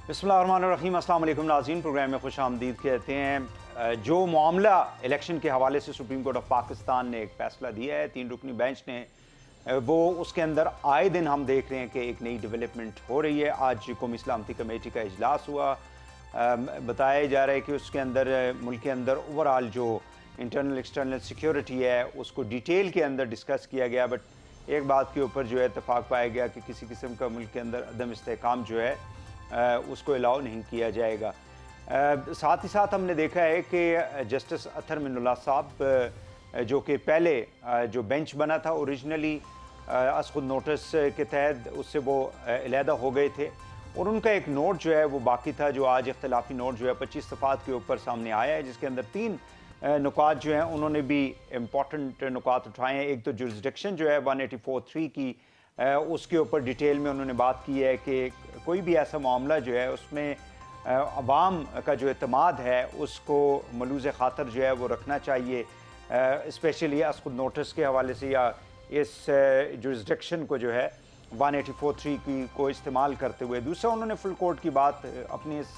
बिस्मिल्लाहिर्रहमानिर्रहीम। अस्सलाम वालेकुम नाज़रीन, प्रोग्राम में खुश आमदीद कहते हैं। जो मामला इलेक्शन के हवाले से सुप्रीम कोर्ट ऑफ पाकिस्तान ने एक फ़ैसला दिया है 3 रुकनी बेंच ने, वो उसके अंदर आए दिन हम देख रहे हैं कि एक नई डेवलपमेंट हो रही है। आज कौमी सलामती कमेटी का इजलास हुआ। बताया जा रहा है कि उसके अंदर मुल्क के अंदर ओवरऑल जो इंटरनल एक्सटर्नल सिक्योरिटी है उसको डिटेल के अंदर डिस्कस किया गया। बट एक बात के ऊपर जो है इत्तेफाक पाया गया कि किसी किस्म का मुल्क के अंदर अदम इस्तेहकाम जो है उसको अलाउ नहीं किया जाएगा। साथ ही साथ हमने देखा है कि जस्टिस अतहर मिनुल्लाह साहब जो कि पहले जो बेंच बना था ओरिजिनली असखुद नोटिस के तहत, उससे वो अलहदा हो गए थे और उनका एक नोट जो है वो बाकी था, जो आज इख्तलाफी नोट जो है 25 सफ़ात के ऊपर सामने आया है, जिसके अंदर 3 नुकात जो हैं उन्होंने भी इम्पॉर्टेंट नुकात उठाए हैं। एक तो जुरिस्डिक्शन जो है 184(3) की, उसके ऊपर डिटेल में उन्होंने बात की है कि कोई भी ऐसा मामला जो है उसमें अवाम का जो एतमाद है उसको मलूज़ ख़ातर जो है वो रखना चाहिए, स्पेशली असखुद नोटिस के हवाले से या इस जुरिस्डिक्शन को जो है 184(3) की को इस्तेमाल करते हुए। दूसरा, उन्होंने फुल कोर्ट की बात अपनी इस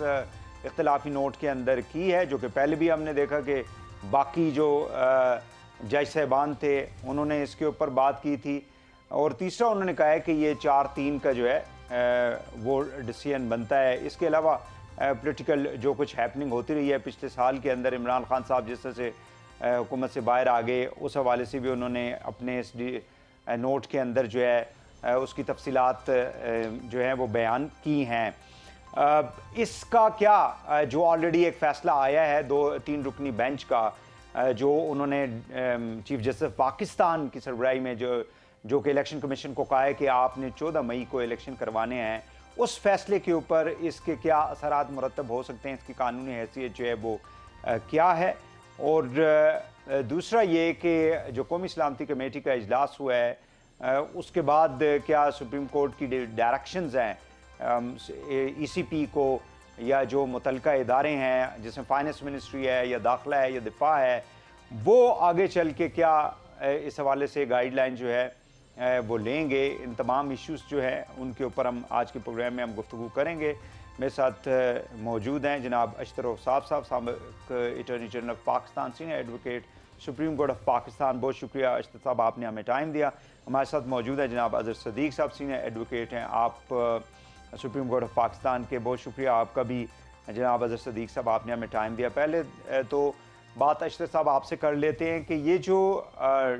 इख्तलाफी नोट के अंदर की है, जो कि पहले भी हमने देखा कि बाकी जो जज साहबान थे उन्होंने इसके ऊपर बात की थी। और तीसरा, उन्होंने कहा है कि ये 4-3 का जो है वो डिसीजन बनता है। इसके अलावा पॉलिटिकल जो कुछ हैपनिंग होती रही है पिछले साल के अंदर, इमरान खान साहब जिस तरह से हुकूमत से बाहर आ गए, उस हवाले से भी उन्होंने अपने इस नोट के अंदर जो है उसकी तफसीलात जो हैं वो बयान की हैं। इसका क्या जो ऑलरेडी एक फ़ैसला आया है 2-3 रुकनी बेंच का, जो उन्होंने चीफ जस्टिस पाकिस्तान की सरबराही में जो कि इलेक्शन कमीशन को कहा है कि आपने 14 मई को इलेक्शन करवाने हैं, उस फैसले के ऊपर इसके क्या असरात मुरतब हो सकते हैं, इसकी कानूनी हैसियत जो है वो क्या है। और दूसरा ये कि जो कौमी सलामती कमेटी का इजलास हुआ है, उसके बाद क्या सुप्रीम कोर्ट की डायरेक्शंस हैं ECP को या जो मुतलका इदारे हैं जिसमें फाइनेंस मिनिस्ट्री है या दाखिला है या दिफा है, वो आगे चल के क्या इस हवाले से गाइडलाइन जो है वो लेंगे। इन तमाम इश्यूज़ जो हैं उनके ऊपर हम आज के प्रोग्राम में हम गुफ्तगू करेंगे। मेरे साथ मौजूद हैं जनाब अशतर औसाफ साहब, साबिक़ attorney general of Pakistan, senior advocate supreme court of Pakistan. बहुत शुक्रिया अशतर साहब, आपने हमें टाइम दिया। हमारे साथ मौजूद है जनाब अज़हर सदीक़ साहब, सीनियर एडवोकेट हैं आप सुप्रीम कोर्ट ऑफ पाकिस्तान के। बहुत शुक्रिया आपका भी जनाब अज़हर सदीक़ साहब, आपने हमें टाइम दिया। पहले तो बात अशतर साहब आपसे कर लेते हैं कि ये जो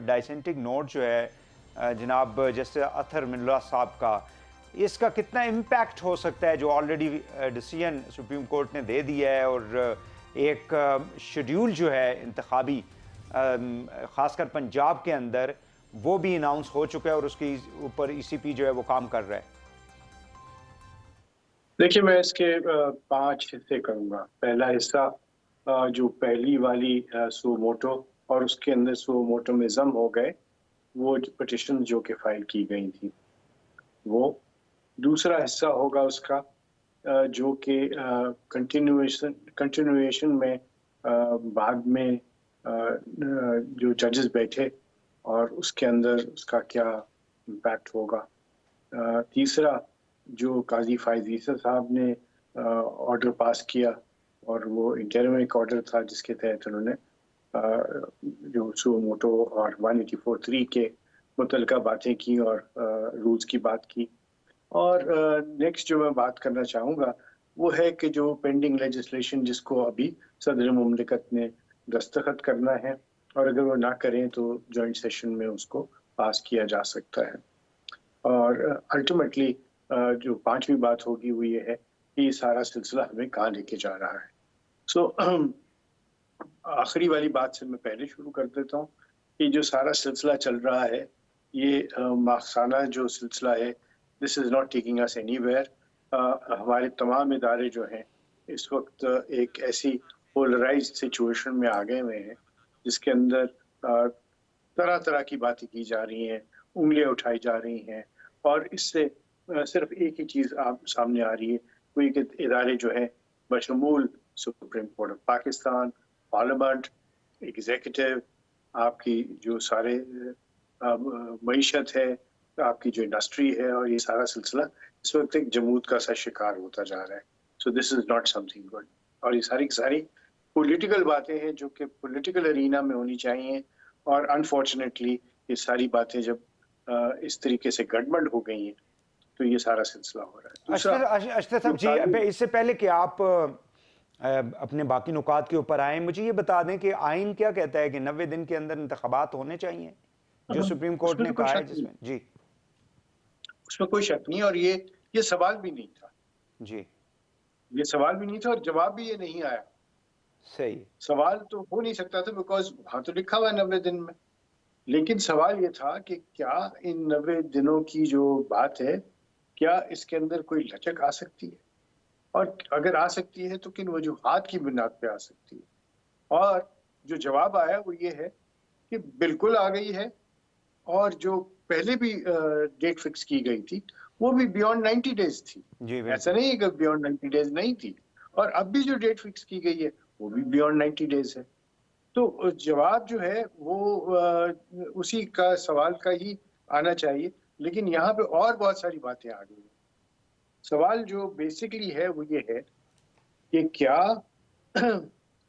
डाइसेंटिक नोट जो है जनाब जस्टिस अतहर मिनुल्लाह साहब का, इसका कितना इम्पैक्ट हो सकता है, जो ऑलरेडी डिसीजन सुप्रीम कोर्ट ने दे दिया है और एक शेड्यूल जो है इंतखाबी ख़ासकर पंजाब के अंदर वो भी अनाउंस हो चुका है और उसके ऊपर ECP जो है वो काम कर रहा है। देखिए, मैं इसके 5 हिस्से करूँगा। पहला हिस्सा जो पहली वाली सो मोटो और उसके अंदर सो मोटो में ज़म हो गए, वो पिटिशन जो कि फाइल की गई थी वो। दूसरा हिस्सा होगा उसका जो कि कंटिन्यूएशन में बाद में जो जजेस बैठे और उसके अंदर उसका क्या इम्पैक्ट होगा। तीसरा, जो काजी फायज़ ईसा साहब ने ऑर्डर पास किया और वो इंटरिम ऑर्डर था जिसके तहत उन्होंने जो सो मोटो और 184(3) के मुतल्लिका बातें की और रूल्स की बात की। और नेक्स्ट जो मैं बात करना चाहूँगा वो है कि जो पेंडिंग लेजिस्लेशन जिसको अभी सदर मुमलिकत ने दस्तखत करना है और अगर वो ना करें तो जॉइंट सेशन में उसको पास किया जा सकता है। और अल्टीमेटली जो 5वीं बात होगी वो ये है कि ये सारा सिलसिला हमें कहाँ लेके जा रहा है। सो आखिरी वाली बात से मैं पहले शुरू कर देता हूँ कि जो सारा सिलसिला चल रहा है ये माखसाना जो सिलसिला है, this is not taking us anywhere. हमारे तमाम इदारे जो हैं इस वक्त एक ऐसी पोलराइज्ड सिचुएशन में आ गए हुए हैं जिसके अंदर तरह तरह की बातें की जा रही हैं, उंगलियां उठाई जा रही हैं और इससे सिर्फ एक ही चीज़ आप सामने आ रही है, कोई कि इदारे जो हैं बशमूल supreme court of Pakistan, parliament, executive, आपकी जो सारे मईशत है, आपकी जो इंडस्ट्री है और ये सारा सिलसिला इस वक्त एक जमूद का सा शिकार होता जा रहा है। So this is not something good. और ये सारी की सारी पॉलिटिकल बातें हैं जो कि पॉलिटिकल अरीना में होनी चाहिए, और अनफॉर्चुनेटली ये सारी बातें जब इस तरीके से गड़बड़ हो गई हैं तो ये सारा सिलसिला हो रहा है। दूसरा अशरफ साहब जो जी, कानून, इससे पहले कि आप अपने बाकी नुकात के ऊपर आए, मुझे ये बता दें कि आइन क्या कहता है कि 90 दिन के अंदर इंतखाबात होने चाहिए, जो सुप्रीम कोर्ट उसमें ने तो कोई कहा है, शक नहीं, जिसमें जी उसमें कोई शक नहीं। और ये सवाल भी नहीं था, जी ये सवाल भी नहीं था और जवाब भी ये नहीं आया। सही है। सवाल तो हो नहीं सकता था बिकॉज वहां तो लिखा हुआ है 90 दिन में। लेकिन सवाल ये था कि क्या इन 90 दिनों की जो बात है, क्या इसके अंदर कोई लचक आ सकती है, और अगर आ सकती है तो किन वजूहात की बुनियाद पे आ सकती है। और जो जवाब आया वो ये है कि बिल्कुल आ गई है, और जो पहले भी डेट फिक्स की गई थी वो भी बियॉन्ड 90 डेज थी। जी ऐसा बिल्कुल। नहीं है कि बियॉन्ड 90 डेज नहीं थी। और अब भी जो डेट फिक्स की गई है वो भी बियॉन्ड 90 डेज है। तो जवाब जो है वो उसी का सवाल का ही आना चाहिए। लेकिन यहाँ पे और बहुत सारी बातें आ गई हैं। सवाल जो बेसिकली है वो ये है कि क्या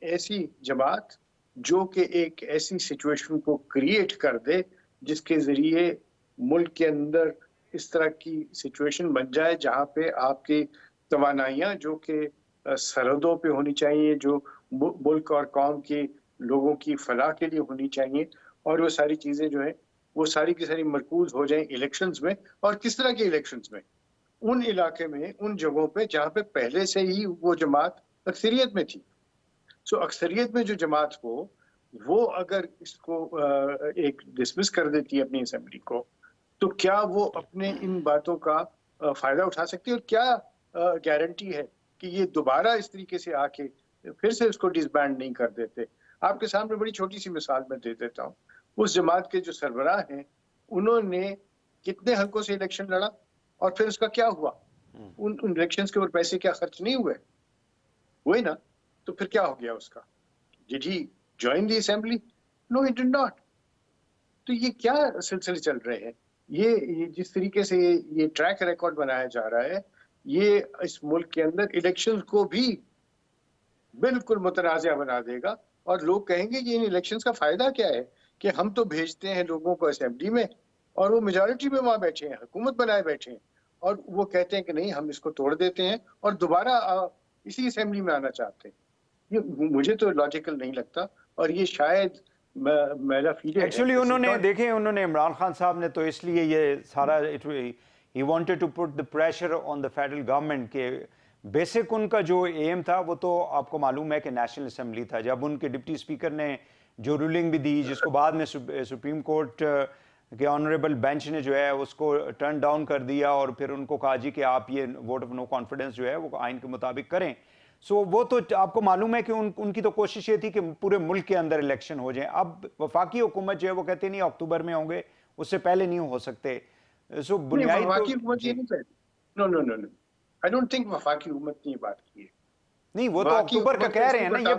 ऐसी जमात जो कि एक ऐसी सिचुएशन को क्रिएट कर दे जिसके जरिए मुल्क के अंदर इस तरह की सिचुएशन बन जाए जहाँ पे आपकी तवानाइयाँ जो कि सरहदों पे होनी चाहिए, जो मुल्क और कौम के लोगों की फलाह के लिए होनी चाहिए, और वो सारी चीज़ें जो है वो सारी की सारी मरकूज हो जाएं इलेक्शंस में। और किस तरह के इलेक्शंस में? उन इलाके में, उन जगहों पे जहाँ पे पहले से ही वो जमात अक्सरियत में थी। सो अक्सरियत में जो जमात हो वो अगर इसको एक डिसमिस कर देती है अपनी असेंबली को, तो क्या वो अपने इन बातों का फायदा उठा सकती है? और क्या गारंटी है कि ये दोबारा इस तरीके से आके फिर से उसको डिसबैंड नहीं कर देते? आपके सामने बड़ी छोटी सी मिसाल मैं दे देता हूँ। उस जमात के जो सरबराह हैं उन्होंने कितने हल्कों से इलेक्शन लड़ा और फिर उसका क्या हुआ? उन इलेक्शंस के ऊपर पैसे क्या खर्च नहीं हुए? हुए ना? तो फिर क्या हो गया उसका? Did he join the assembly? No, he did not. तो ये क्या सिलसिले चल रहे हैं? ये जिस तरीके से ये ट्रैक रिकॉर्ड बनाया जा रहा है, ये इस मुल्क के अंदर इलेक्शंस को भी बिल्कुल मुतनाज़िया बना देगा। और लोग कहेंगे कि इन इलेक्शंस का फायदा क्या है कि हम तो भेजते हैं लोगों को असेंबली में और वो मेजॉरिटी में वहां बैठे हैं, हुकूमत बनाए बैठे हैं, और वो कहते हैं कि नहीं हम इसको तोड़ देते हैं और दोबारा इसी असेंबली में आना चाहते हैं। ये मुझे तो लॉजिकल नहीं लगता। और ये शायद मेरा फील है, एक्चुअली उन्होंने देखे, उन्होंने इमरान खान साहब ने तो इसलिए ये सारा ही wanted to put the pressure on the federal government के बेसिक उनका जो एम था वो तो आपको मालूम है कि नेशनल असेंबली था। जब उनके डिप्टी स्पीकर ने जो रूलिंग भी दी, जिसको बाद में सुप्रीम कोर्ट के ऑनरेबल बेंच ने जो है उसको टर्न डाउन कर दिया और फिर उनको कहा जी कि आप ये वोट ऑफ नो कॉन्फिडेंस जो है वो आइन के मुताबिक करें। सो वो तो आपको मालूम है कि उनकी तो कोशिश ये थी कि पूरे मुल्क के अंदर इलेक्शन हो जाए। अब वफाकी हुकूमत जो है वो कहते नहीं अक्टूबर में होंगे, उससे पहले नहीं हो सकते। सो बुनियादी तो वफाकी हुकूमत ये जी नहीं कहती। No no no no, I don't think वफाकी हुकूमत ने ये बात की है। नहीं, वो तो वफाकी अक्टूबर का हुकूमत ने कह रहे इसके हैं ना। ऊपर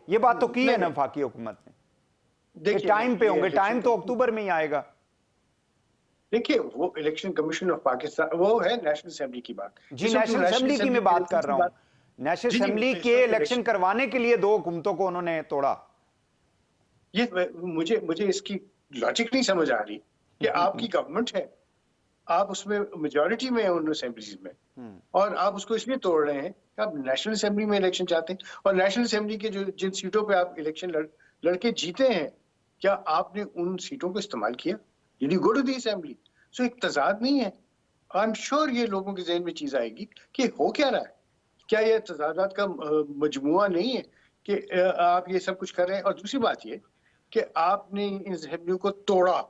ये बात तो की है नहीं ना नहीं, वफाकी हुकूमत ने कि देखिए टाइम पे ये होंगे। इलेक्शन टाइम तो कमीशन, अक्टूबर में ही आएगा। देखिए वो इलेक्शन कमीशन ऑफ पाकिस्तान वो है नेशनल असेंबली की बात। जी, इस वक्त नेशनल नेशनल असेंबली की असेंबली मैं के बात इलेक्शन कर की रहा हूं। बात, नेशनल जी जी, असेंबली इस के वक्त इलेक्शन इलेक्शन, करवाने के लिए 2 हुकूमतों को उन्होंने तोड़ा। ये मुझे मुझे इसकी लॉजिक नहीं समझ आ रही कि आपकी गवर्नमेंट है, आप उसमें मेजॉरिटी में है उन असेंबलीज में, और आप उसको इसलिए तोड़ रहे हैं कि आप नेशनल असेंबली में इलेक्शन चाहते हैं। और नेशनल असेंबली के जो जिन सीटों पे आप इलेक्शन लड़के जीते हैं, क्या आपने उन सीटों को इस्तेमाल किया? Did you go to the assembly? So एक तजाद नहीं है। आई एम श्योर ये लोगों के जहन में चीज आएगी कि हो क्या रहा है। क्या ये तजादात का मजमुआ नहीं है कि आप ये सब कुछ कर रहे हैं? और दूसरी बात ये कि आपने इन असेंबलियों को तोड़ा,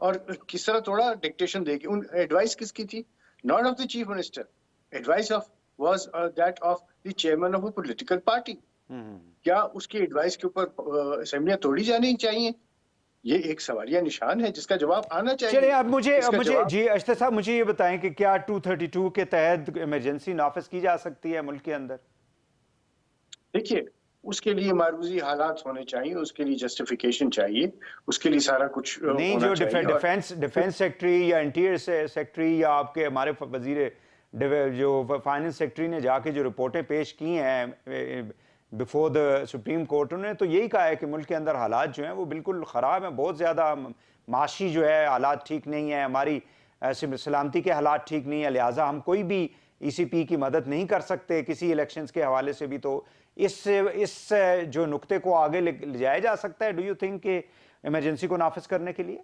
और किस तरह तोड़ा? डिक्टेशन देके। उन एडवाइस किसकी थी? Not of the chief minister, advice of was that of the chairman of a political party. क्या उसकी एडवाइस के ऊपर असेंबलियां तोड़ी जानी चाहिए? ये एक सवालिया निशान है जिसका जवाब आना चलिए, चाहिए। अब इसका मुझे जवाब, जी अशरफ साहब मुझे ये बताएं कि क्या 232 के तहत इमरजेंसी नाफिज की जा सकती है मुल्क के अंदर? देखिए उसके लिए मारूजी हालात होने चाहिए, उसके लिए जस्टिफिकेशन चाहिए, उसके लिए सारा कुछ नहीं, होना जो चाहिए। और डिफेंस सेक्रेटरी या इंटीरियर सेक्रेटरी या आपके हमारे वजीर जो फाइनेंस सेक्रेटरी ने जाके जो रिपोर्टें पेश की हैं बिफोर द सुप्रीम कोर्ट, उन्होंने तो यही कहा है कि मुल्क के अंदर हालात जो हैं वो बिल्कुल ख़राब हैं, बहुत ज़्यादा माशी जो है हालात ठीक नहीं है, हमारी सलामती के हालात ठीक नहीं है, लिहाजा हम कोई भी ECP की मदद नहीं कर सकते किसी इलेक्शंस के हवाले से भी। तो इस जो नुक्ते को आगे ले जाया जा सकता है, डू यू थिंक कि इमरजेंसी को नाफिज करने के लिए?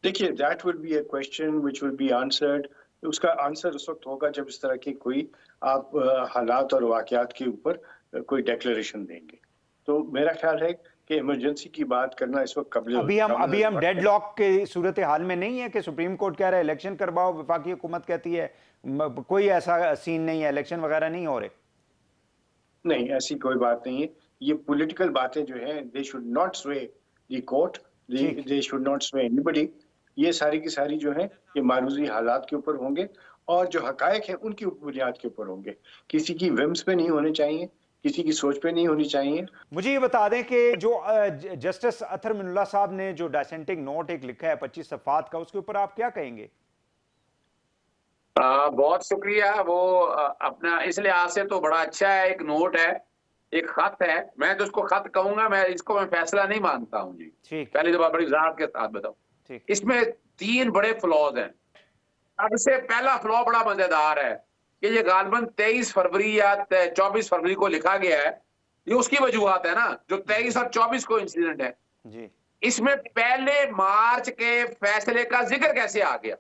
देखिए, that would be a question which will be answered. उसका आंसर उस वक्त होगा जब इस तरह की कोई आप हालात और वाकयात के ऊपर कोई डिक्लेरेशन देंगे। तो मेरा ख्याल है कि इमरजेंसी की बात करना इस वक्त अभी हम डेडलॉक के सूरत हाल में नहीं है कि सुप्रीम कोर्ट कह रहा है इलेक्शन करवाओ, वफाकी हुकूमत कहती है कोई ऐसा सीन नहीं है, इलेक्शन वगैरह नहीं हो रहे। नहीं, ऐसी कोई बात नहीं है। ये पॉलिटिकल बातें जो हैं, दे शुड नॉट स्वे the court, they should not स्वे एनीबॉडी। ये सारी की सारी जो है ये मारूजी हालात के ऊपर होंगे और जो हकायक हैं उनकी बुनियाद के ऊपर होंगे। किसी की विम्स पे नहीं होने चाहिए, किसी की सोच पे नहीं होनी चाहिए। मुझे ये बता दें कि जो जस्टिस अतर मिनुल्लाह साहब ने जो डिसेंटिंग नोट एक लिखा है 25 सफ़ात का, उसके ऊपर आप क्या कहेंगे? बहुत शुक्रिया। वो अपना इस लिहाज से तो बड़ा अच्छा है, एक नोट है, एक खत है। मैं तो उसको खत कहूंगा, मैं फैसला नहीं मानता हूँ जी। ठीक, पहली दफा बड़ी वजाहत के साथ बताऊं, ठीक, इसमें 3 बड़े फ्लॉज हैं। सबसे पहला फ्लॉ बड़ा मजेदार है कि ये गालबन 23 फरवरी या 24 फरवरी को लिखा गया है। ये उसकी वजूहत है ना, जो 23 और 24 को इंसिडेंट है जी, इसमें पहले मार्च के फैसले का जिक्र कैसे आ गया?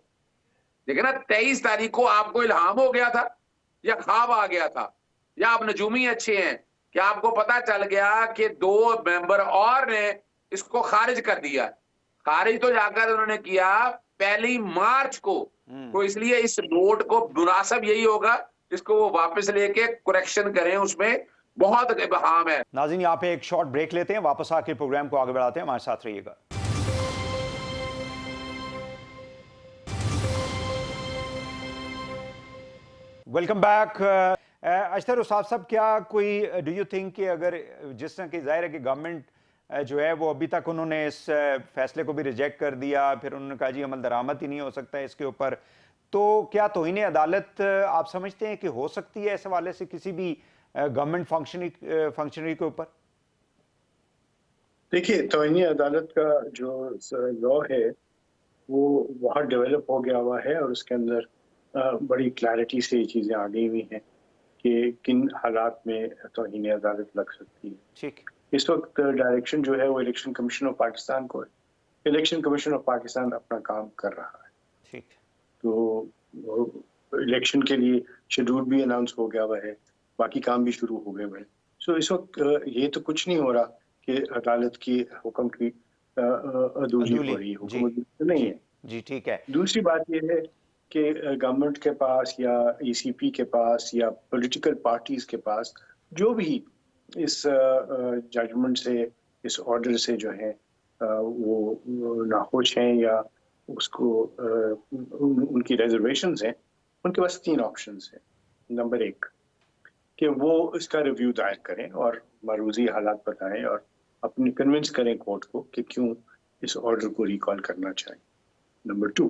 देखिए ना, 23 तारीख को आपको इल्हाम हो गया था या ख्वाब आ गया था या आप नजूमी अच्छे हैं कि आपको पता चल गया कि 2 मेंबर और ने इसको खारिज कर दिया। खारिज तो जाकर उन्होंने किया 1 मार्च को। तो इसलिए इस नोट को मुनासिब यही होगा इसको वो वापस लेके करेक्शन करें, उसमें बहुत इबहाम है। नाज़रीन यहाँ पे एक शॉर्ट ब्रेक लेते हैं, वापस आके प्रोग्राम को आगे बढ़ाते हैं, हमारे साथ रहिएगा। Welcome back. अशतर उसाफ साहब, क्या कोई डू यू थिंक कि अगर जिस तरह की जाहिर है कि गवर्नमेंट जो है वो अभी तक उन्होंने इस फैसले को भी रिजेक्ट कर दिया, फिर उन्होंने कहा जी अमल दरामद ही नहीं हो सकता है इसके ऊपर, तो क्या तौहीन अदालत आप समझते हैं कि हो सकती है इस हवाले से किसी भी गवर्नमेंट फंक्शनरी के ऊपर? देखिए, तौहीन अदालत का जो लॉ है वो बहुत डेवलप हो गया हुआ है और उसके अंदर बड़ी क्लैरिटी से ये चीज़ें आ गई हुई हैं कि किन हालात में तौहीन अदालत लग सकती है। ठीक, इस वक्त डायरेक्शन जो है वो इलेक्शन कमीशन ऑफ पाकिस्तान को है। इलेक्शन कमीशन ऑफ पाकिस्तान अपना काम कर रहा है। ठीक, तो इलेक्शन के लिए शेड्यूल भी अनाउंस हो गया हुआ है, बाकी काम भी शुरू हो गए हुए हैं। सो इस वक्त ये तो कुछ नहीं हो रहा कि अदालत की हुक्म की अदूली हो रही है, जी, हुक्म नहीं है। जी, ठीक है। दूसरी बात यह है कि गवर्नमेंट के पास या ECP के पास या पॉलिटिकल पार्टीज के पास जो भी इस जजमेंट से, इस ऑर्डर से जो है वो नाखुश हैं या उसको उनकी रिजर्वेशंस हैं, उनके पास 3 ऑप्शंस हैं। नंबर 1 कि वो इसका रिव्यू दायर करें और मारूजी हालात बताएं और अपनी कन्विंस करें कोर्ट को कि क्यों इस ऑर्डर को रिकॉल करना चाहिए। नंबर 2,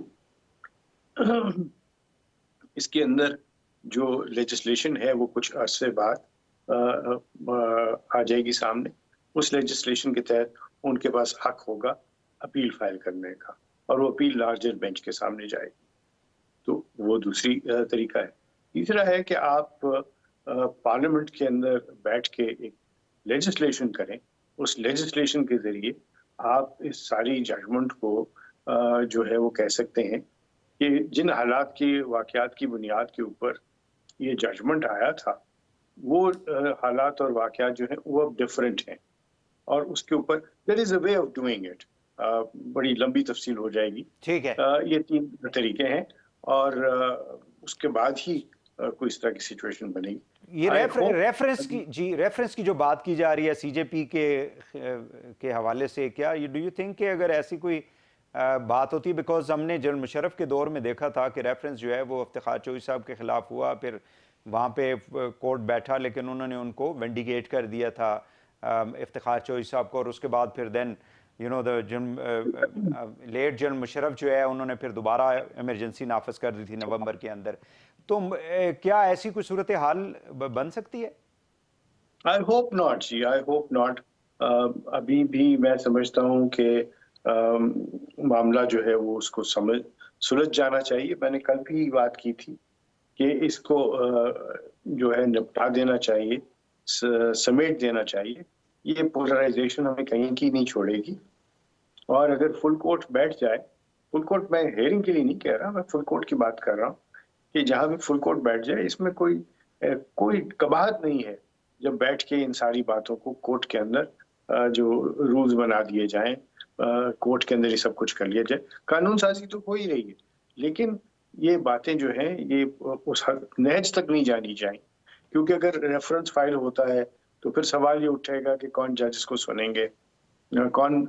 इसके अंदर जो लेजिस्लेशन है वो कुछ अरसे बाद आ जाएगी सामने। उस लेजिस्लेशन के तहत उनके पास हक होगा अपील फाइल करने का और वो अपील लार्जर बेंच के सामने जाएगी। तो वो दूसरी तरीका है। तीसरा है कि आप पार्लियामेंट के अंदर बैठ के एक लेजिस्लेशन करें, उस लेजिस्लेशन के जरिए आप इस सारी जजमेंट को जो है वो कह सकते हैं कि जिन हालात की वाकयात की बुनियाद के ऊपर ये जजमेंट आया था वो हालात और वाकयात जो हैं वो अब डिफरेंट हैं और उसके ऊपर there is a way of doing it. बड़ी लंबी तफसील हो जाएगी। ठीक है, ये 3 तरीके हैं और उसके बाद ही कोई इस तरह की सिचुएशन बनेगी। ये आई होप रेफरेंस की जो बात की जा रही है CJP के हवाले से, क्या डू यू थिंक कि अगर ऐसी कोई बात होती, बिकॉज हमने जनरल मुशर्रफ के दौर में देखा था कि रेफरेंस जो है वो इफ्तिखार चौधरी साहब के खिलाफ हुआ, फिर वहाँ पे कोर्ट बैठा लेकिन उन्होंने उनको वेंडिकेट कर दिया था इफ्तिखार चौधरी साहब को, और उसके बाद फिर देन लेट जनरल मुशर्रफ जो है उन्होंने फिर दोबारा इमरजेंसी नाफिज कर दी थी नवंबर के अंदर। तो क्या ऐसी कोई सूरत हाल बन सकती है? I hope not ji, I hope not. अभी भी मैं समझता हूँ कि मामला जो है वो उसको सुलझ जाना चाहिए। मैंने कल भी बात की थी कि इसको जो है निपटा देना चाहिए, समेट देना चाहिए। ये पोलराइजेशन हमें कहीं की नहीं छोड़ेगी। और अगर फुल कोर्ट बैठ जाए, फुल कोर्ट मैं हेयरिंग के लिए नहीं कह रहा, मैं फुल कोर्ट की बात कर रहा हूँ कि जहां भी फुल कोर्ट बैठ जाए, इसमें कोई कबाहत नहीं है जब बैठ के इन सारी बातों को कोर्ट के अंदर जो रूल्स बना दिए जाएं, कोर्ट के अंदर ही सब कुछ कर लिया जाए। कानून साजी तो हो ही रही है, लेकिन ये बातें जो हैं ये उस नहज तक नहीं जानी चाहिए, क्योंकि अगर रेफरेंस फाइल होता है तो फिर सवाल ये उठेगा कि कौन जजेस को सुनेंगे, कौन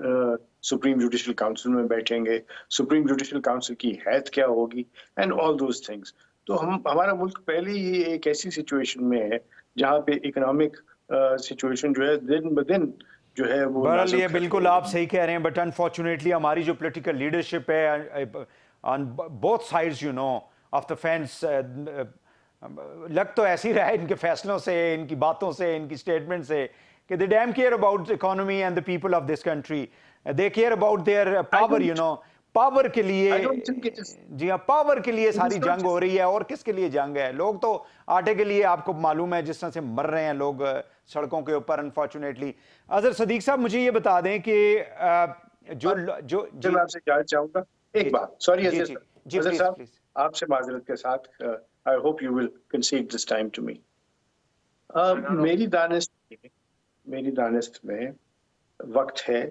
सुप्रीम जुडिशल काउंसिल में बैठेंगे, सुप्रीम जुडिशल काउंसिल की हैत क्या होगी, एंड ऑल दोज थिंग्स। तो हमारा मुल्क पहले ही एक ऐसी सिचुएशन में है जहाँ पे इकोनॉमिक सिचुएशन जो है दिन ब दिन जो है वो बहरहाल ये बिल्कुल आप सही कह रहे हैं, बट अनफॉर्चुनेटली हमारी जो पॉलिटिकल लीडरशिप है on both sides of the fence, लग तो ऐसे ही रहा है इनके फैसलों से, इनकी बातों से, इनकी स्टेटमेंट से कि they damn care about economy and the people of this country, they care about their power, power के लिए। जी हाँ, पावर के लिए सारी जंग हो रही है। और किसके लिए जंग है? लोग तो आटे के लिए, आपको मालूम है जिस तरह से मर रहे हैं लोग सड़कों के ऊपर अनफॉर्चुनेटली। अजहर सदीक साहब, मुझे ये बता दें कि मैं आपसे जानना चाहूंगा एक बात। सॉरी अजहर साहब, आपसे माजरत के साथ, I hope you will concede this time to me. मेरी दानिश में वक्त है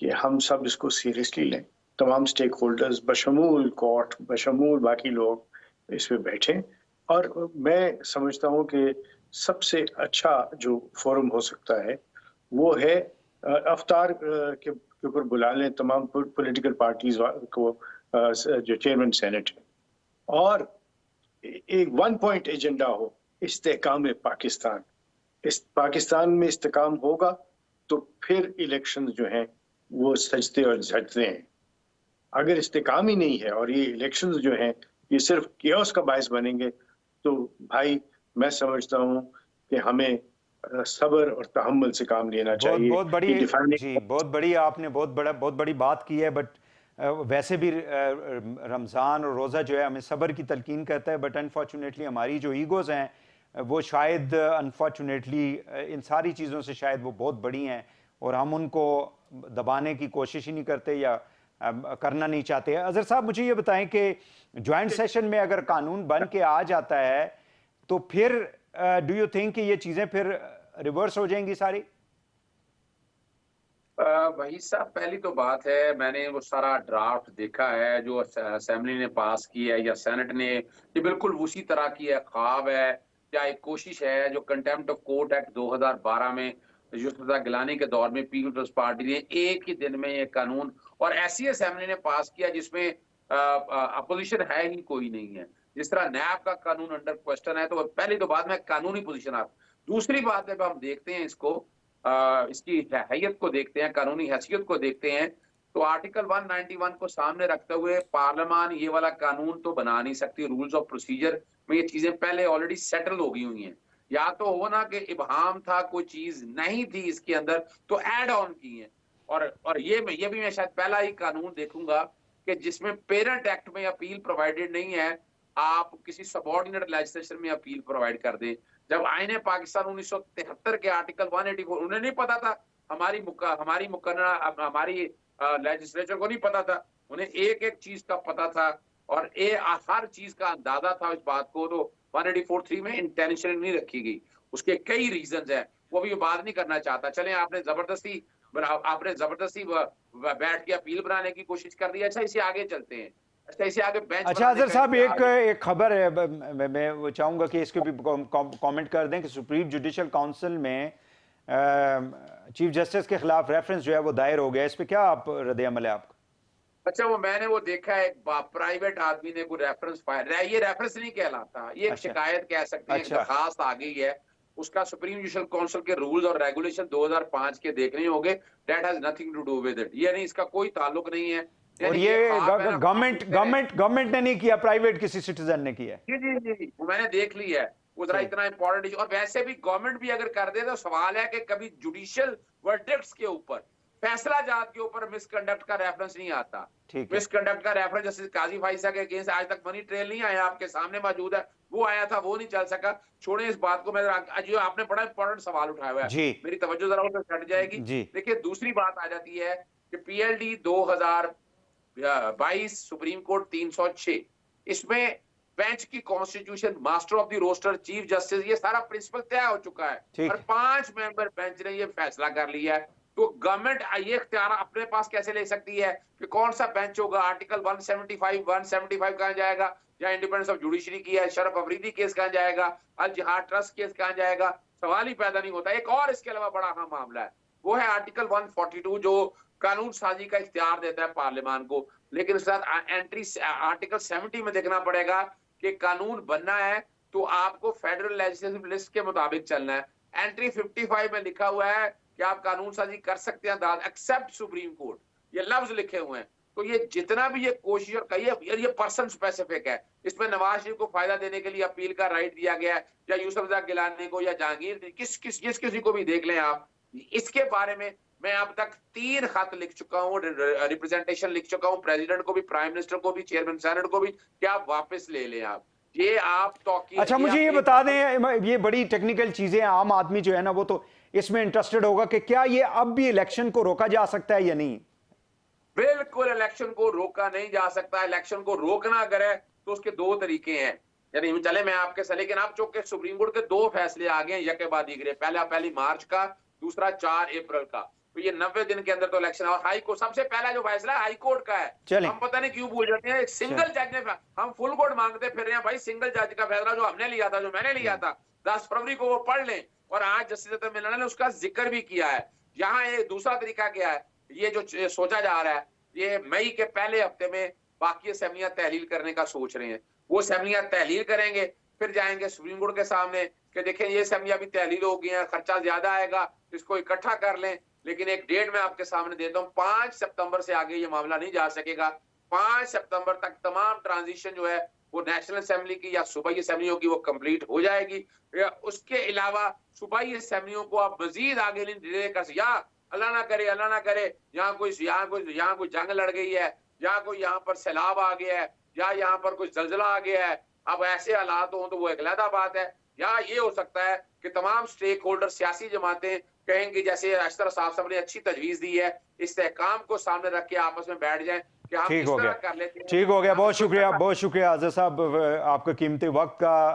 कि हम सब इसको सीरियसली लें। तमाम स्टेक होल्डर्स बशमूल कोर्ट, बशमूल बाकी लोग इस पे बैठें। और मैं समझता हूँ कि सबसे अच्छा जो फोरम हो सकता है वो है अफ्तार के ऊपर बुला लें तमाम पॉलिटिकल पार्टीज को, जो चेयरमैन सेनेट है, और एक 1 पॉइंट एजेंडा हो, इस्तेहकाम पाकिस्तान। इस पाकिस्तान में इस्तेहकाम होगा तो फिर इलेक्शन जो हैं वो सजते और झटते हैं। अगर इस्तेहकाम ही नहीं है और ये इलेक्शंस जो हैं ये सिर्फ केओस का बायस बनेंगे, तो भाई मैं समझता हूँ कि हमें सब्र और तहम्मुल से काम लेना चाहिए। बहुत बड़ी आपने बहुत बड़ी बात की है। बट वैसे भी रमज़ान और रोज़ा जो है हमें सब्र की तलकीन करता है, बट अनफॉर्चुनेटली हमारी जो ईगोज़ हैं वो शायद अनफॉर्चुनेटली इन सारी चीज़ों से शायद वो बहुत बड़ी हैं और हम उनको दबाने की कोशिश ही नहीं करते या करना नहीं चाहते। अजहर साहब, मुझे ये बताएं कि ज्वाइंट सेशन में अगर कानून बन के आ जाता है तो फिर डू यू थिंक कि ये चीज़ें फिर रिवर्स हो जाएंगी सारी? भाई साहब, पहली तो बात है, मैंने वो सारा ड्राफ्ट देखा है जो असेंबली ने पास किया है या सेनेट ने, ये बिल्कुल उसी तरह की है, ख्वाब है या एक कोशिश है जो कंटेम्प्ट ऑफ कोर्ट एक्ट 2012 में यूसुफ गिलानी के दौर में पीपल्स पार्टी ने एक ही दिन में ये कानून, और ऐसी असेंबली ने पास किया जिसमें अपोजिशन है ही कोई नहीं है। जिस तरह नैब का कानून अंडर क्वेश्चन है, तो पहली तो बात में कानूनी पोजीशन आप। दूसरी बात है, हम देखते हैं इसको, इसकी हैसियत को देखते हैं, कानूनी हैसियत को देखते हैं, तो आर्टिकल 191 को सामने रखते हुए पार्लियामान ये वाला कानून तो बना नहीं सकती। रूल्स ऑफ प्रोसीजर में ये चीजें पहले ऑलरेडी सेटल हो गई हुई हैं। या तो हो ना कि इबहाम था, कोई चीज नहीं थी इसके अंदर तो ऐड ऑन की है। और ये भी मैं शायद पहला ही कानून देखूंगा कि जिसमें पेरेंट एक्ट में अपील प्रोवाइडेड नहीं है, आप किसी सबऑर्डिनेट लेजिस्लेशन में अपील प्रोवाइड कर दें। जब आईने पाकिस्तान 1973 के आर्टिकल 184, उन्हें नहीं पता था, हमारी लेजिस्लेचर को नहीं पता था, उन्हें एक एक चीज का पता था और हर चीज का अंदाजा था इस बात को। तो 184(3) में इंटेंशन नहीं रखी गई, उसके कई रीजंस हैं, वो भी बात नहीं करना चाहता। चले आपने जबरदस्ती बैठ के अपील बनाने की कोशिश कर दी। अच्छा, इसे आगे चलते हैं। अच्छा अजहर साहब, एक खबर है, मैं वो चाहूंगा कि इसके भी कमेंट कर दें कि सुप्रीम जुडिशल काउंसिल में चीफ जस्टिस के खिलाफ रेफरेंस जो है वो दायर हो गया, इस पे क्या आप रद्द अमल है आपका? अच्छा, वो मैंने वो देखा है, एक प्राइवेट आदमी ने कोई रेफरेंस फाइल, ये रेफरेंस नहीं कहलाता, ये एक शिकायत कह सकते हैं, दरखास्त आ गई है उसका सुप्रीम जुडिशल काउंसिल के रूल्स और रेगुलेशन 2005 के देखने होंगे। That has nothing to do with it, ये नहीं, इसका कोई ताल्लुक नहीं है। और यानी ये ख्वाब है ना, गवर्नमेंट ने नहीं किया, प्राइवेट किसी सिटीजन ने किया है। जी जी जी जी, वो मैंने देख ली है, वो जरा इतना इंपॉर्टेंट इशू। और वैसे भी गवर्नमेंट भी अगर कर दे तो सवाल है कि कभी जुडिशियल वर्डिक्ट्स के ऊपर, फैसला जात के ऊपर मिसकंडक्ट का रेफरेंस नहीं आता। मिसकंडक्ट का रेफरेंस जैसे काजी फाइसा के अगेंस्ट आज तक मनी ट्रेल नहीं आया, आपके सामने मौजूद है, वो आया था, वो नहीं चल सका। छोड़े इस बात को, मैं जो आपने बड़ा इंपॉर्टेंट सवाल उठाया हुआ है, मेरी तवज्जो जरा उस पर हट जाएगी। देखिए दूसरी बात आ जाती है कि पीएलडी 2022 सुप्रीम कोर्ट 306, इसमें बेंच की constitution, master of the roster, chief justice, ये सारा प्रिंसिपल तय हो चुका है और 5 मेंबर बेंच ने ये फैसला कर लिया है। तो गवर्नमेंट ये इख्तियार अपने पास कैसे ले सकती है कि कौन सा बेंच होगा, आर्टिकल 175 कहां जाएगा, या इंडिपेंडेंस ऑफ जुडिशरी की है, शरफ अफरीदी केस कहां जाएगा, अल जिहाद ट्रस्ट केस कहां जाएगा, सवाल ही पैदा नहीं होता। एक और इसके अलावा बड़ा अहम मामला है, वो है आर्टिकल 142 जो कानून साजी का इख्तियार देता है पार्लियामान को। लेकिन उसके साथ एंट्री आर्टिकल 70 में देखना पड़ेगा कि कानून बनना है तो आपको फेडरल लेजिस्लेटिव लिस्ट के मुताबिक चलना है। एंट्री 55 में लिखा हुआ है कि आप कानून साजी कर सकते हैं एक्सेप्ट सुप्रीम कोर्ट, ये लफ्ज लिखे हुए हैं। तो ये जितना भी ये कोशिश और कही, ये पर्सन स्पेसिफिक है। इसमें नवाज शरीफ को फायदा देने के लिए अपील का राइट दिया गया है, या यूसुफ रजा गिलानी को, या जहांगीर, किसी को भी देख लें आप। इसके बारे में मैं अब तक 3 खत लिख चुका हूँ, रिप्रेजेंटेशन लिख चुका हूँ, प्रेसिडेंट को भी, प्राइम मिनिस्टर को भी, चेयरमैन सेनेट को भी, कि आप वापस ले लें। आप ये आप तो अच्छा, मुझे ये बता दें, ये बड़ी टेक्निकल चीजें, आम आदमी जो है ना वो तो इसमें इंटरेस्टेड होगा कि क्या ये अब भी इलेक्शन को रोका जा सकता है या नहीं? बिल्कुल इलेक्शन को रोका नहीं जा सकता। इलेक्शन को रोकना अगर है तो उसके 2 तरीके हैं। यानी चले मैं आपके साथ, लेकिन आप चूंकि सुप्रीम कोर्ट के 2 फैसले आ गए यके बाद दीगरे, पहला 1 मार्च का, दूसरा 4 अप्रैल का, तो ये 90 दिन के अंदर तो इलेक्शन। और हाई कोर्ट सबसे पहला जो फैसला हाई कोर्ट का है, हम पता नहीं क्यों भूल जाते हैं, एक सिंगल जज ने, हम फुल कोर्ट मांगते फिर रहे हैं भाई, सिंगल जज का फैसला जो हमने लिया था, जो मैंने लिया था 10 फरवरी को, वो पढ़ लें। और आज जस्टिस मिलाना ने उसका जिक्र भी किया है। यहाँ एक दूसरा तरीका क्या है, ये जो सोचा जा रहा है, ये मई के पहले हफ्ते में बाकी असेंबलियां तहलील करने का सोच रहे हैं। वो असेंबलियां तहलील करेंगे, फिर जाएंगे सुप्रीम कोर्ट के सामने कि देखें ये असेंबलियां भी तहलील हो गई हैं, खर्चा ज्यादा आएगा, इसको इकट्ठा कर लें। लेकिन एक डेट मैं आपके सामने देता हूँ, 5 सितंबर से आगे ये मामला नहीं जा सकेगा। 5 सितंबर तक तमाम ट्रांजिशन जो है वो नेशनल असेंबली की या सूबाई असेंबलियों की वो कंप्लीट हो जाएगी। उसके अलावा सूबाई असेंबलियों को आप मजीद आगे नहीं डिले कर सकते। या अल्लाह ना करे यहाँ कोई जंग लड़ गई है, या कोई यहाँ पर सैलाब आ गया है, या यहाँ पर कोई जलजला आ गया है, अब ऐसे हालात हो तो वो एक अलग बात है। या ये हो सकता है कि तमाम स्टेक होल्डर, सियासी जमातें कहेंगे, जैसे अशतर साहब ने अच्छी तजवीज दी है, इस्तेहकाम को सामने रख के आपस में बैठ जाएं कि हम ठीक इस हो तरह गया, कर लेते हैं। ठीक हो गया, बहुत शुक्रिया अजहर साहब, आपका कीमती वक्त का।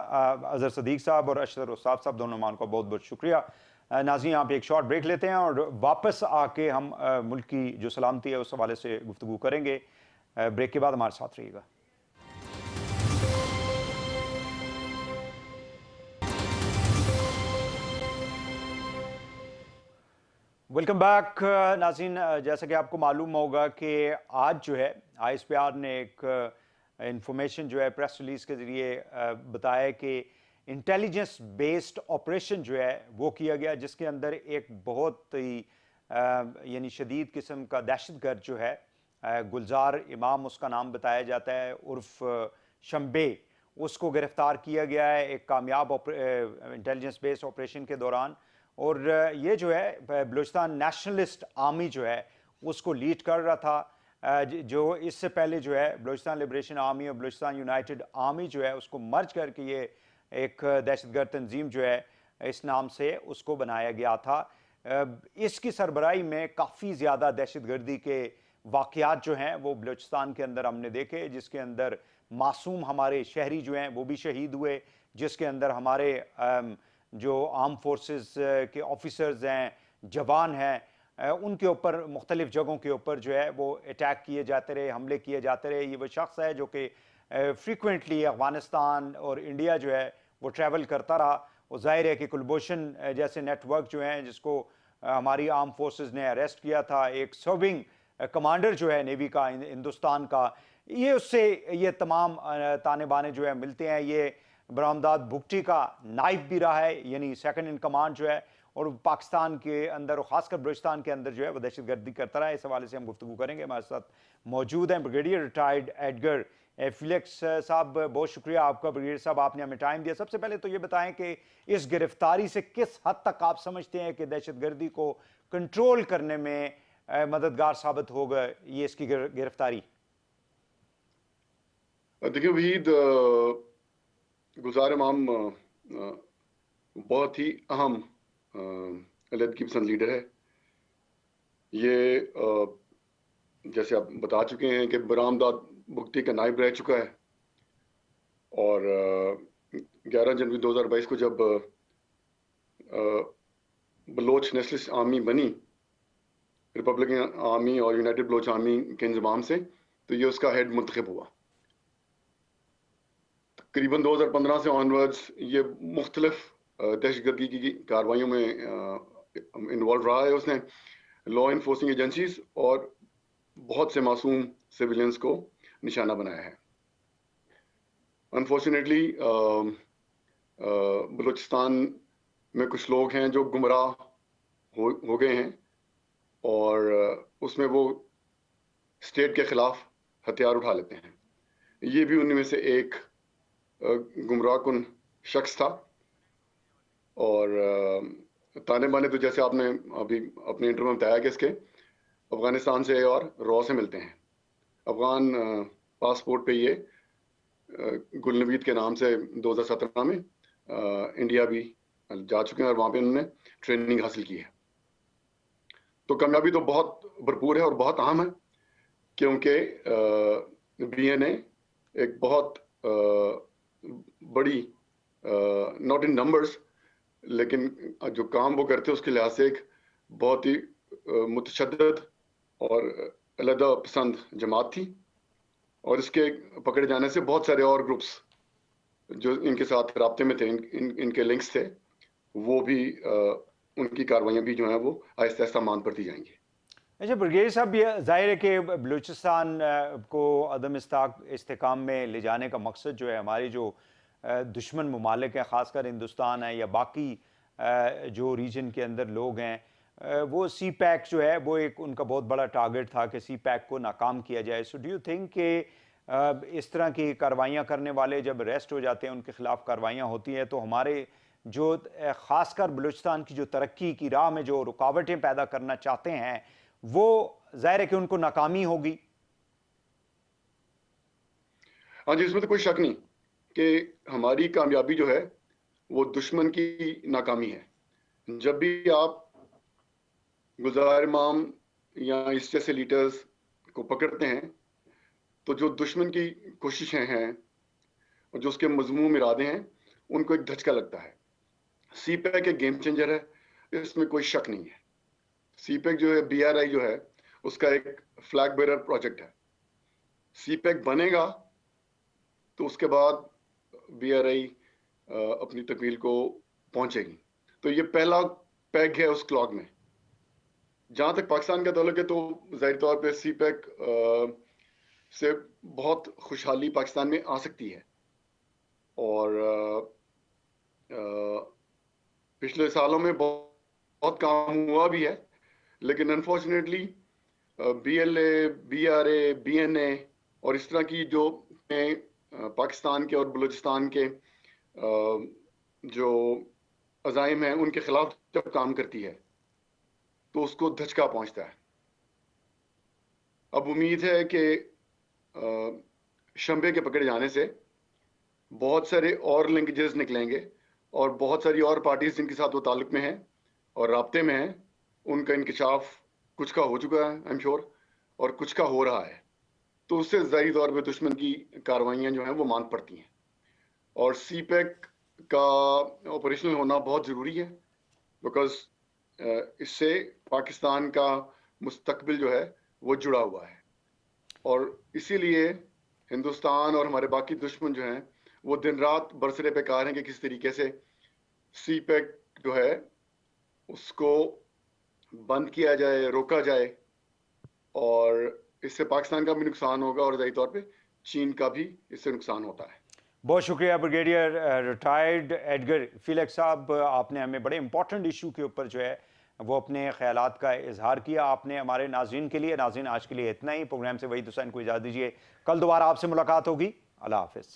अजहर सदीक साहब और अशतर साहब दोनों मान को बहुत बहुत शुक्रिया। नाज़रीन, यहाँ पे एक शॉर्ट ब्रेक लेते हैं और वापस आके हम मुल्क की जो सलामती है उस हवाले से गुफ्तगू करेंगे। ब्रेक के बाद हमारे साथ रहिएगा। वेलकम बैक नाज़रीन, जैसा कि आपको मालूम होगा कि आज जो है ISPR ने एक इंफॉर्मेशन जो है प्रेस रिलीज के ज़रिए बताया कि इंटेलिजेंस बेस्ड ऑपरेशन जो है वो किया गया, जिसके अंदर एक बहुत ही यानी शदीद किस्म का दहशतगर्द जो है, गुलजार इमाम उसका नाम बताया जाता है, उर्फ शम्बे, उसको गिरफ्तार किया गया है एक कामयाब इंटेलिजेंस बेस्ड ऑपरेशन के दौरान। और ये जो है बलूचिस्तान नेशनलिस्ट आर्मी जो है उसको लीड कर रहा था, जो इससे पहले जो है बलूचिस्तान लिबरेशन आर्मी और बलूचिस्तान यूनाइटेड आर्मी जो है उसको मर्ज करके ये एक दहशतगर्द तंजीम जो है इस नाम से उसको बनाया गया था। इसकी सरबराही में काफ़ी ज़्यादा दहशतगर्दी के वाक़यात जो हैं वो बलूचिस्तान के अंदर हमने देखे, जिसके अंदर मासूम हमारे शहरी जो हैं वो भी शहीद हुए, जिसके अंदर हमारे जो आर्म फोर्सेस के ऑफिसर्स हैं, जवान हैं, उनके ऊपर मुख्तलिफ जगहों के ऊपर जो है वो अटैक किए जाते रहे, हमले किए जाते रहे। ये वो शख्स है जो कि फ्रीक्वेंटली अफगानिस्तान और इंडिया जो है वो ट्रैवल करता रहा। वो जाहिर है कि कुलभूषण जैसे नेटवर्क जो हैं जिसको हमारी आर्म फोर्सेस ने अरेस्ट किया था, एक सर्विंग कमांडर जो है नेवी का हिंदुस्तान का, ये उससे ये तमाम ताने बाने जो है मिलते हैं। ये बरामदाद भुगटी का नाइब भी रहा है, यानी सेकंड इन कमांड जो है, और पाकिस्तान के अंदर और खासकर बलूचिस्तान के अंदर जो है वो दहशतगर्दी करता रहा है। इस हवाले से हम गुफ्तगू करेंगे। हमारे साथ मौजूद हैं ब्रिगेडियर रिटायर्ड एडगर फिलिक्स साहब। बहुत शुक्रिया आपका ब्रिगेडियर साहब, आपने हमें टाइम दिया। सबसे पहले तो ये बताएं कि इस गिरफ्तारी से किस हद तक आप समझते हैं कि दहशतगर्दी को कंट्रोल करने में मददगार साबित होगा ये इसकी गिरफ्तारी? देखिए वहीद, गुलजार इमाम बहुत ही अहम अलहदगी पसंद लीडर है। ये जैसे आप बता चुके हैं कि बरामदाद भुगटी का नायब रह चुका है, और 11 जनवरी 2022 को जब बलोच नेशनलिस्ट आर्मी बनी, रिपब्लिकन आर्मी और यूनाइटेड बलोच आर्मी के इंजमाम से, तो ये उसका हेड मुंतखब हुआ। तकरीबन 2015 से ऑनवर्ड्स ये मुख्तलिफ दहशतगर्दी की कार्रवाइयों में इन्वॉल्व रहा है। उसने लॉ इन्फोर्सिंग एजेंसीज और बहुत से मासूम सिविलियंस को निशाना बनाया है। अनफॉर्चुनेटली बलूचिस्तान में कुछ लोग हैं जो गुमराह हो गए हैं, और उसमें वो स्टेट के खिलाफ हथियार उठा लेते हैं। ये भी उनमें से एक गुमराह कुन शख्स था। और ताने बाने तो जैसे आपने अभी अपने इंटरव्यू में बताया कि इसके अफगानिस्तान से और रॉ से मिलते हैं। अफगान पासपोर्ट पे ये गुलनवीद के नाम से 2017 में इंडिया भी जा चुके हैं, और वहाँ पे उन्होंने ट्रेनिंग हासिल की है। तो कामयाबी तो बहुत भरपूर है और बहुत अहम है, क्योंकि बीएनए एक बहुत बड़ी, नॉट इन नंबर्स, लेकिन जो काम वो करते हैं उसके लिहाज से एक बहुत ही मुतशद्दद और अलहदा पसंद जमात थी। और इसके पकड़े जाने से बहुत सारे और ग्रुप्स जो इनके साथ राब्ते में थे, इनके लिंक्स थे, वो भी उनकी कार्रवाइयाँ भी जो हैं वो आहिस्ता आहिस्ता मान पड़ती जाएंगी। अच्छा ब्रिगेडियर साहब, ये जाहिर है कि बलूचिस्तान को अदम इस्तेकाम में ले जाने का मकसद जो है, हमारी जो दुश्मन ममालिक हैं, ख़ासकर हिंदुस्तान है या बाकी जो रीजन के अंदर लोग हैं, वो सी पैक जो है वो एक उनका बहुत बड़ा टारगेट था कि सी पैक को नाकाम किया जाए। सो डू यू थिंक कि इस तरह की कार्रवाइयाँ करने वाले जब अरेस्ट हो जाते हैं, उनके खिलाफ कार्रवाइयाँ होती हैं, तो हमारे जो ख़ासकर बलूचिस्तान की जो तरक्की की राह में जो रुकावटें पैदा करना चाहते हैं, वो जाहिर है कि उनको नाकामी होगी? हाँ जी, इसमें तो कोई शक नहीं कि हमारी कामयाबी जो है वो दुश्मन की नाकामी है। जब भी आप गुलजार इमाम या इस जैसे लीडर्स को पकड़ते हैं, तो जो दुश्मन की कोशिशें हैं और जो उसके मजमूम इरादे हैं, उनको एक धचका लगता है। सीपैक एक गेम चेंजर है, इसमें कोई शक नहीं है। सीपैक जो है, बीआरआई जो है, उसका एक फ्लैग बेरर प्रोजेक्ट है। सीपैक बनेगा तो उसके बाद बीआरआई अपनी तकमील को पहुंचेगी। तो ये पहला पैग है उस क्लॉक में। जहां तक पाकिस्तान का ताल्लुक है, तो जाहिर तौर पे सीपैक से बहुत खुशहाली पाकिस्तान में आ सकती है। और पिछले सालों में बहुत काम हुआ भी है, लेकिन अनफॉर्चुनेटली बीएलए, बीआरए, बीएनए और इस तरह की जो पाकिस्तान के और बलूचिस्तान के जो अज़ाइम हैं, उनके खिलाफ जब काम करती है तो उसको धचका पहुंचता है। अब उम्मीद है कि शंबे के पकड़े जाने से बहुत सारे और लिंकेजेस निकलेंगे, और बहुत सारी और पार्टीज जिनके साथ वो ताल्लुक में हैं और राब्ते में हैं, उनका इंकशाफ कुछ का हो चुका है आई एम श्योर, और कुछ का हो रहा है। तो उससे ज़ाहिर तौर पे दुश्मन की कार्रवाइयाँ जो हैं वो मान पड़ती हैं। और सीपैक का ऑपरेशनल होना बहुत ज़रूरी है, बिकॉज इससे पाकिस्तान का मुस्तकबिल जो है वो जुड़ा हुआ है। और इसीलिए हिंदुस्तान और हमारे बाकी दुश्मन जो हैं वो दिन रात बरसरे पे कार हैं कि किस तरीके से सीपैक जो है उसको बंद किया जाए, रोका जाए, और इससे पाकिस्तान का भी नुकसान होगा और ज़ाहिर तौर पे चीन का भी इससे नुकसान होता है। बहुत शुक्रिया ब्रिगेडियर रिटायर्ड एडगर फिलेक्स साहब, आपने हमें बड़े इंपॉर्टेंट इशू के ऊपर जो है वो अपने ख्यालात का इजहार किया। आपने हमारे नाज़रीन के लिए, नाज़रीन आज के लिए इतना ही। प्रोग्राम से वहीद हुसैन को इजाज़त दीजिए, कल दोबारा आपसे मुलाकात होगी। अल्लाह हाफिज़।